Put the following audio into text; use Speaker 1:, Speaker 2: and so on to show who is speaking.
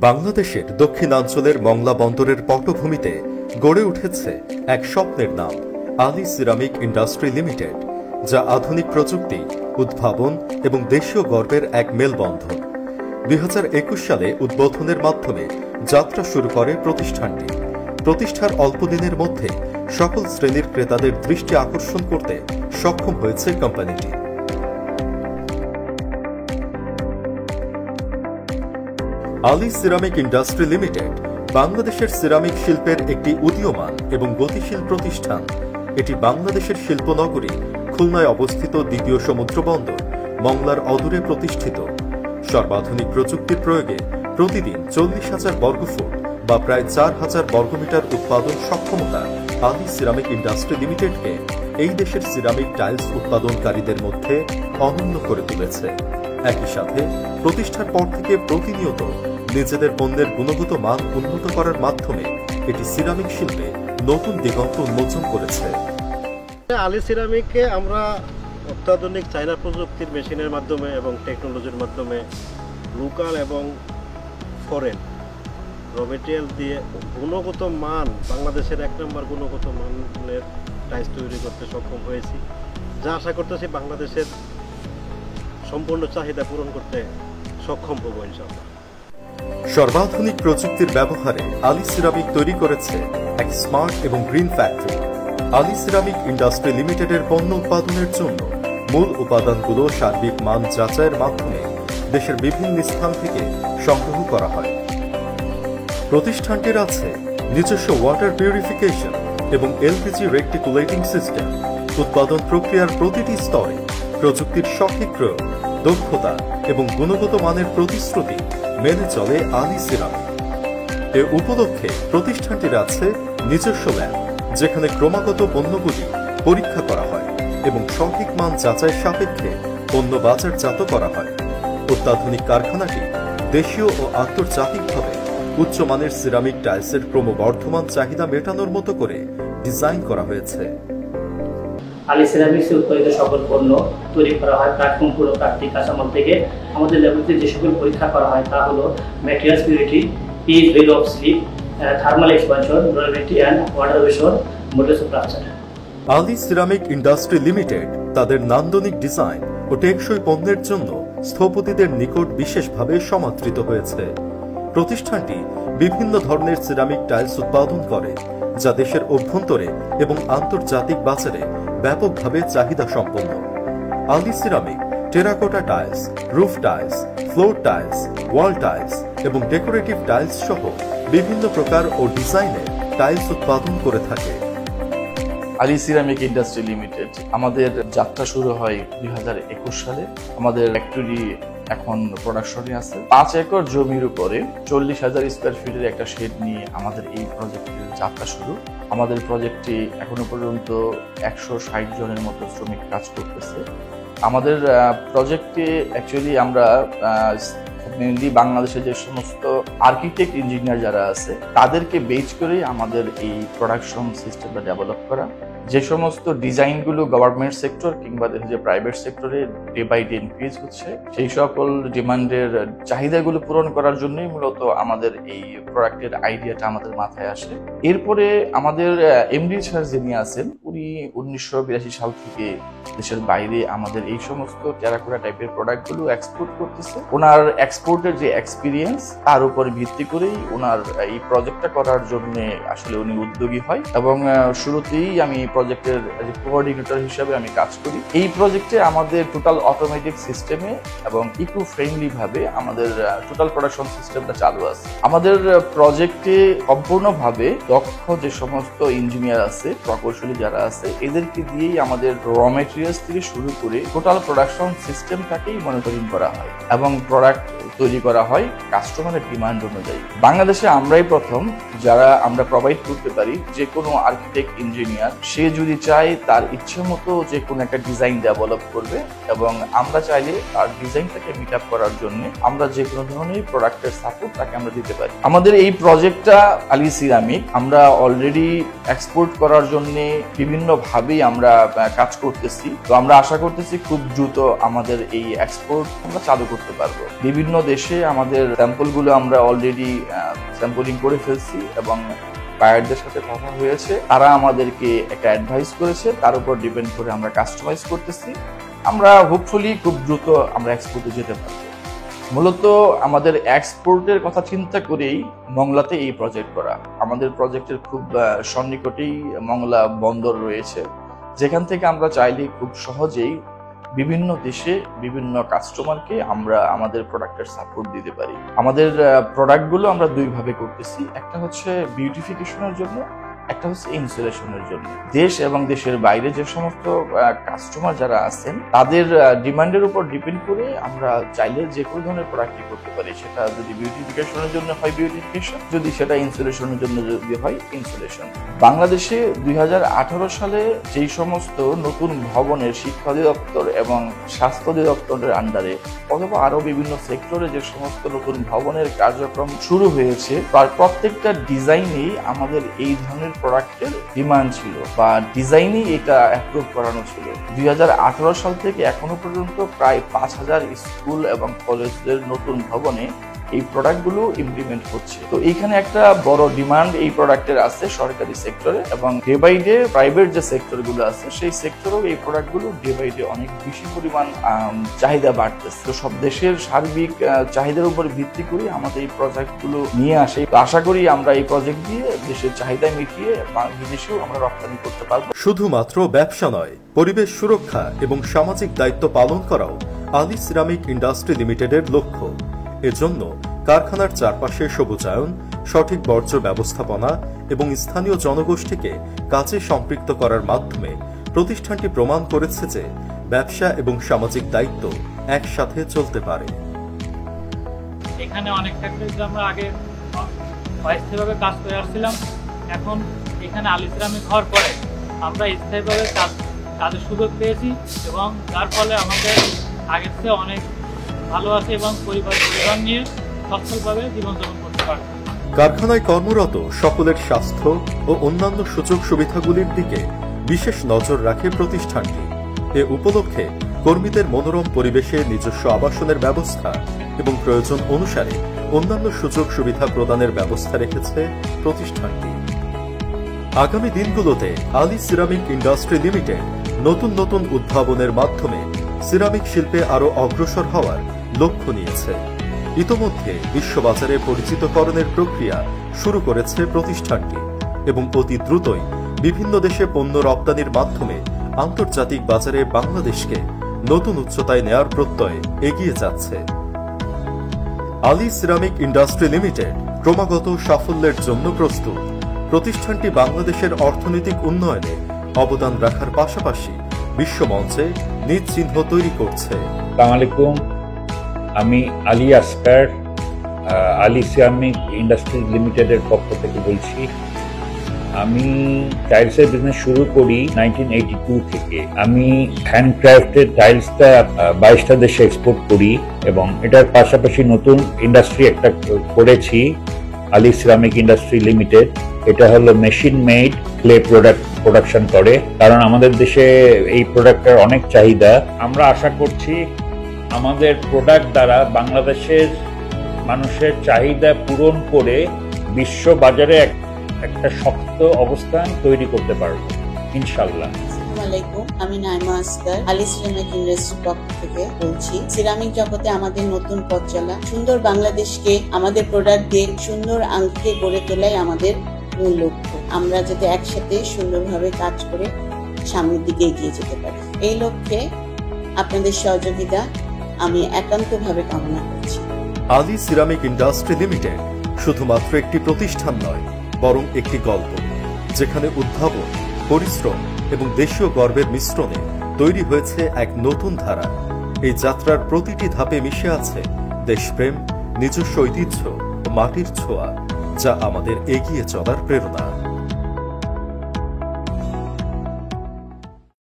Speaker 1: বাংলাদেশের দক্ষিণাঞ্চলের মংলা বন্দরের পটভূমিতে গড়ে উঠেছে এক স্বপ্নের নাম আলী সিরামিক ইন্ডাস্ট্রি লিমিটেড, যা আধুনিক প্রযুক্তি, উদ্ভাবন এবং দেশীয় গর্বের এক মেলবন্ধন। 2021 সালে উদ্বোধনের মাধ্যমে যাত্রা শুরু করে প্রতিষ্ঠানটি। প্রতিষ্ঠার অল্প দিনের মধ্যে সকল শ্রেণীর ক্রেতাদের দৃষ্টি আকর্ষণ করতে সক্ষম হয়েছে কোম্পানিটি। আলী সিরামিক ইন্ডাস্ট্রি লিমিটেড বাংলাদেশের সিরামিক শিল্পের একটি উদীয়মান এবং গতিশীল প্রতিষ্ঠান। এটি বাংলাদেশের শিল্পনগরী খুলনায় অবস্থিত দ্বিতীয় সমুদ্র বন্দর মংলার অদূরে প্রতিষ্ঠিত। সর্বাধুনিক প্রযুক্তির প্রয়োগে প্রতিদিন 40,000 বর্গফুট বা প্রায় 4,000 বর্গমিটার উৎপাদন সক্ষমতা আলী সিরামিক ইন্ডাস্ট্রি লিমিটেডকে এই দেশের সিরামিক টাইলস উৎপাদনকারীদের মধ্যে অনন্য করে তুলেছে। একই সাথে প্রতিষ্ঠার পর থেকে প্রতিনিয়ত নিজেদের পণ্যের গুণগত মান উন্নত করার মাধ্যমে এটি সিরামিক শিল্পে নতুন দিগন্ত উন্মোচন করেছে।
Speaker 2: আলী সিরামিককে আমরা অত্যাধুনিক চায়না প্রযুক্তির মেশিনের মাধ্যমে এবং টেকনোলজির মাধ্যমে লোকাল এবং ফরেন র মেটেরিয়াল দিয়ে গুণগত মান, বাংলাদেশের 1 নম্বর গুণগত মানের টাইলস তৈরি করতে সক্ষম হয়েছি, যা আশা করতেছি বাংলাদেশের সম্পূর্ণ চাহিদা পূরণ করতে সক্ষম হব ইনশাআল্লাহ।
Speaker 1: সর্বাধুনিক প্রযুক্তির ব্যবহারে আলী সিরামিক তৈরি করেছে এক স্মার্ট এবং green factory. Ali ceramic industry লিমিটেডের পণ্য উৎপাদনের জন্য মূল উপাদানগুলো সার্বিক মান যাচাইয়ের মাধ্যমে দেশের বিভিন্ন স্থান থেকে সংগ্রহ করা হয়। প্রতিষ্ঠানটির আছে নিজস্ব ওয়াটার পিউরিফিকেশন এবং এলপিজি রেকটিকুলেটিং সিস্টেম। উৎপাদন প্রক্রিয়ার প্রতিটি স্তরে প্রযুক্তির সঠিক প্রয়োগ, দক্ষতা এবং গুণগত মানের প্রতিশ্রুতি মেনে চলে আলী সিরামিক। এ উপলক্ষে প্রতিষ্ঠানটির আছে নিজস্ব ল্যাব, যেখানে ক্রমাগত পণ্যগুলি পরীক্ষা করা হয় এবং সঠিক মান যাচাই সাপেক্ষে পণ্য বাজারজাত করা হয়। অত্যাধুনিক কারখানাটি দেশীয় ও আন্তর্জাতিকভাবে উচ্চমানের সিরামিক টাইলসের ক্রমবর্ধমান চাহিদা মেটানোর মতো করে ডিজাইন করা হয়েছে।
Speaker 3: আলী সিরামিক্সে উৎপাদিত সকল পণ্য তৈরি করা হয় প্ল্যাটফর্ম পুরো প্রাকৃতিক কাঁচামাল থেকে। আমাদের ল্যাবরেটরিতে যে সকল পরীক্ষা করা হয় তা হলো materials purity, pH value of slip, thermal expansion, durability and water evasion, modulus of structure.
Speaker 1: Ali ceramic industry limited তাদের নান্দনিক ডিজাইন ও টেকসই পণ্যের জন্য স্থপতিদের নিকট বিশেষভাবে সমাদৃত হয়েছে। প্রতিষ্ঠানটি বিভিন্ন ধরনের সিরামিক টাইলস উৎপাদন করে, যা দেশের অভ্যন্তরে এবং আন্তর্জাতিক বাজারে ব্যাপকভাবে চাহিদা সম্পন্ন। Ali ceramic terracotta tiles, roof tiles, floor tiles, wall tiles এবং ডেকোরেটিভ টাইলস সহ বিভিন্ন প্রকার ও ডিজাইনের টাইলস উৎপাদন করে থাকে।
Speaker 4: আলী সিরামিক ইন্ডাস্ট্রি লিমিটেড আমাদের যাত্রা শুরু হয় 2021 সালে। আমাদের ফ্যাক্টরি এখন প্রোডাকশনে আছে। 5 একর জমির উপরে 40,000 স্কোয়ার ফিটের একটা শেড নিয়ে আমাদের এই প্রজেক্টের যাত্রা শুরু। আমাদের প্রজেক্টে এখনো পর্যন্ত 160 জনের মতো শ্রমিক কাজ করতেছে। আমাদের প্রজেক্টে অ্যাকচুয়ালি আমরা মেনলি বাংলাদেশের যে সমস্ত আর্কিটেক্ট ইঞ্জিনিয়ার যারা আছে তাদেরকে বেচ করে আমাদের এই প্রোডাকশন সিস্টেমটা ডেভেলপ করা। যে সমস্ত ডিজাইনগুলো গভর্নমেন্ট সেক্টর কিংবা যে প্রাইভেট সেক্টরে ডে বাই ডে ইনক্রিজ হচ্ছে, সেই সকল ডিমান্ডের চাহিদাগুলো পূরণ করার জন্যই মূলত আমাদের এই প্রোডাক্টের আইডিয়াটা আমাদের মাথায় আসে। এরপরে আমাদের এমডি স্যার যিনি আছেন, উনি 1982 সাল থেকে দেশের বাইরে আমাদের এই সমস্ত টেরাকোটা টাইপের প্রোডাক্টগুলো এক্সপোর্ট করতেছে। ওনার এক্সপোর্টের যে এক্সপিরিয়েন্স, তার উপর ভিত্তি করেই ওনার এই প্রজেক্টটা করার জন্য আসলে উনি উদ্যোগী হয় এবং শুরুতেই আমি প্রজেক্টের কোঅর্ডিনেটর হিসেবে আমি কাজ করি। এই প্রজেক্টে আমাদের টোটাল অটোমেটিক সিস্টেমে এবং ইকো ফ্রেন্ডলি ভাবে আমাদের টোটাল প্রোডাকশন সিস্টেমটা চালু আছে। আমাদের প্রজেক্টে সম্পূর্ণভাবে দক্ষ যে সমস্ত ইঞ্জিনিয়ার আছে, প্রকৌশলী যারা আছে, এদেরকে দিয়েই আমাদের র মেটেরিয়ালস থেকে শুরু করে টোটাল প্রোডাকশন সিস্টেমটাকেই মনিটরিং করা হয় এবং প্রোডাক্ট তৈরি করা হয় কাস্টমারের ডিমান্ড অনুযায়ী। বাংলাদেশে আমরাই প্রথম যারা আমরা প্রোভাইড করতে পারি যে কোনো আর্কিটেক্ট ইঞ্জিনিয়ার সে যদি চায় তার ইচ্ছে মতো যে কোনো একটা ডিজাইন ডেভেলপ করবে এবং আমরা চাইলে তার ডিজাইনটাকে মিট আপ করার জন্য আমরা যে কোনো ধরনের প্রোডাক্টের সাপোর্ট তাকে আমরা দিতে পারি। আমাদের এই প্রজেক্টটা আলী সিরামিক আমরা অলরেডি এক্সপোর্ট করার জন্য বিভিন্ন বিভিন্নভাবেই আমরা কাজ করতেছি। তো আমরা আশা করতেছি খুব দ্রুত আমাদের এই এক্সপোর্ট আমরা চালু করতে পারবো। বিভিন্ন দেশে আমাদের স্যাম্পলগুলো আমরা অলরেডি স্যাম্পলিং করে ফেলছি এবং বায়ারদের সাথে কথা হয়েছে, তারা আমাদেরকে একটা অ্যাডভাইস করেছে, তার উপর ডিপেন্ড করে আমরা কাস্টমাইজ করতেছি। আমরা হোপফুলি খুব দ্রুত আমরা এক্সপোর্টে যেতে পারবো। মূলত আমাদের এক্সপোর্টের কথা চিন্তা করেই মংলাতে এই প্রজেক্ট করা। আমাদের প্রজেক্টের খুব সন্নিকটেই মংলা বন্দর রয়েছে, যেখান থেকে আমরা চাইলে খুব সহজেই বিভিন্ন দেশে বিভিন্ন কাস্টমারকে আমরা আমাদের প্রোডাক্টের সাপোর্ট দিতে পারি। আমাদের প্রোডাক্টগুলো আমরা দুইভাবে করতেছি, একটা হচ্ছে বিউটিফিকেশনের জন্য, একটা হচ্ছে ইনস্টলেশনের জন্য। দেশ এবং দেশের বাইরে যে সমস্ত কাস্টমার যারা আছেন তাদের ডিমান্ডের উপর ডিপেন্ড করে আমরা চাইলে যে কোনো ধরনের প্রোডাক্টই করতে পারি। সেটা যদি বিউটিফিকেশনের জন্য হয় বিউটিফিকেশন, যদি সেটা ইনস্টলেশনের জন্য যদি হয় ইনস্টলেশন। বাংলাদেশে 2018 সালে যেই সমস্ত নতুন ভবনের শিক্ষা অধিদপ্তর এবং স্বাস্থ্য অধিদপ্তরের আন্ডারে অথবা আরো বিভিন্ন সেক্টরে যে সমস্ত নতুন ভবনের কার্যক্রম শুরু হয়েছে, তার প্রত্যেকটা ডিজাইনেই আমাদের এই ধরনের প্রোডাক্টের ডিমান্ড ছিল বা ডিজাইনই এটা অ্যাপ্রুভ করানো ছিল। 2018 সাল থেকে এখনো পর্যন্ত প্রায় 5000 স্কুল এবং কলেজের নতুন ভবনে এই প্রোডাক্টগুলো ইমপ্লিমেন্ট হচ্ছে। তো এইখানে একটা বড় ডিমান্ড এই প্রোডাক্টের আছে সরকারি সেক্টরে, এবং ডে বাই ডে প্রাইভেট যে সেক্টরগুলো আছে সেই সেক্টরেও এই প্রোডাক্টগুলো ডে বাই ডে অনেক বেশি পরিমাণ চাহিদা বাড়তেছে। তো সব দেশের সার্বিক চাহিদার উপর ভিত্তি করে আমাদের এই প্রজেক্টগুলো নিয়ে আসে। তো আশা করি আমরা এই প্রজেক্ট দিয়ে দেশের চাহিদা মিটিয়ে বিদেশেও আমরা রপ্তানি করতে পারবো।
Speaker 1: শুধুমাত্র ব্যবসা নয়, পরিবেশ সুরক্ষা এবং সামাজিক দায়িত্ব পালন করাও আলী সিরামিক ইন্ডাস্ট্রি লিমিটেডের লক্ষ্য। এজন্য কারখানার চারপাশে সবুজায়ন, সঠিক বর্জ্য ব্যবস্থাপনা এবং স্থানীয় জনগোষ্ঠীকে কাজে সম্পৃক্ত করার মাধ্যমে প্রতিষ্ঠানটি প্রমাণ করেছে যে ব্যবসা এবং সামাজিক দায়িত্ব একসাথে চলতে পারে।
Speaker 5: এখানে অনেক ফ্যাক্টরিতে আমরা আগে অস্থায়ীভাবে কাজ করে আসছিলাম, এখন এখানে আলী সিরামিক হওয়ার পরে আমরা স্থায়ীভাবে কাজের সুযোগ পেয়েছি এবং যার ফলে আমাদের আগের চেয়ে অনেক ভালো আছে এবং পরিবার নিয়ে সচ্ছলভাবে জীবনযাপন করতে পারবে।
Speaker 1: কারখানায় কর্মরত সকলের স্বাস্থ্য ও অন্যান্য সুযোগ সুবিধাগুলির দিকে বিশেষ নজর রাখে প্রতিষ্ঠানটি। এ উপলক্ষে কর্মীদের মনোরম পরিবেশে নিজস্ব আবাসনের ব্যবস্থা এবং প্রয়োজন অনুসারে অন্যান্য সুযোগ সুবিধা প্রদানের ব্যবস্থা রেখেছে প্রতিষ্ঠানটি। আগামী দিনগুলোতে আলী সিরামিক ইন্ডাস্ট্রি লিমিটেড নতুন নতুন উদ্ভাবনের মাধ্যমে সিরামিক শিল্পে আরও অগ্রসর হওয়ার লক্ষ্য নিয়েছে। ইতোমধ্যে বিশ্ববাজারে পরিচিতকরণের প্রক্রিয়া শুরু করেছে প্রতিষ্ঠানটি এবং অতি দ্রুতই বিভিন্ন দেশে পণ্য রপ্তানির মাধ্যমে আন্তর্জাতিক বাজারে বাংলাদেশকে নতুন উচ্চতায় নেয়ার প্রত্যয়ে এগিয়ে যাচ্ছে। আলী সিরামিক ইন্ডাস্ট্রি লিমিটেড ক্রমাগত সাফল্যের জন্য প্রস্তুত। প্রতিষ্ঠানটি বাংলাদেশের অর্থনৈতিক উন্নয়নে অবদান রাখার পাশাপাশি বিশ্বমঞ্চে নিজ চিহ্ন তৈরি করছে।
Speaker 6: আসসালামু আলাইকুম, আমি আলী আসকার আলী সিরামিক ইন্ডাস্ট্রি লিমিটেডের পক্ষ থেকে বলছি। আমি টাইলসের বিজনেস শুরু করি 1982 থেকে। আমি হ্যান্ডক্রাফটেড টাইলসটা 22টা দেশে এক্সপোর্ট করি এবং এটার পাশাপাশি নতুন ইন্ডাস্ট্রি একটা করেছি, আলী সিরামিক ইন্ডাস্ট্রি লিমিটেড। এটা হলো মেশিন মেড ক্লে প্রোডাকশন করে, কারণ আমাদের দেশে এই প্রোডাক্টের অনেক চাহিদা। আমরা আশা করছি আমাদের প্রোডাক্ট দ্বারা বাংলাদেশের মানুষের চাহিদা পূরণ করে বিশ্ব বাজারে একটা শক্ত অবস্থান তৈরি করতে পারবো ইনশাআল্লাহ।
Speaker 7: আসসালামু আলাইকুম, আমি নাইমা আসকার আলী সিরামিক ইন্ডাস্ট্রির পক্ষ থেকে বলছি। সিরামিক জগতে আমাদের নতুন পথ চলা, সুন্দর বাংলাদেশকে আমাদের প্রোডাক্ট দিয়ে সুন্দর আঙ্গিকে গড়ে তোলাই আমাদের মূল লক্ষ্য। আমরা যাতে একসাথে সুন্দরভাবে কাজ করে সামনের দিকে এগিয়ে যেতে পারি, এই লক্ষ্যে আপনাদের সহযোগিতা আমি একান্তভাবে কামনা করছি।
Speaker 1: আলী সিরামিক ইন্ডাস্ট্রি লিমিটেড শুধুমাত্র একটি প্রতিষ্ঠান নয়, বরং একটি গল্প, যেখানে উদ্ভাবন, পরিশ্রম এবং দেশীয় গর্বের মিশ্রণে তৈরি হয়েছে এক নতুন ধারা। এই যাত্রার প্রতিটি ধাপে মিশে আছে দেশপ্রেম, নিজস্ব ঐতিহ্য ও মাটির ছোঁয়া, যা আমাদের এগিয়ে চলার প্রেরণা।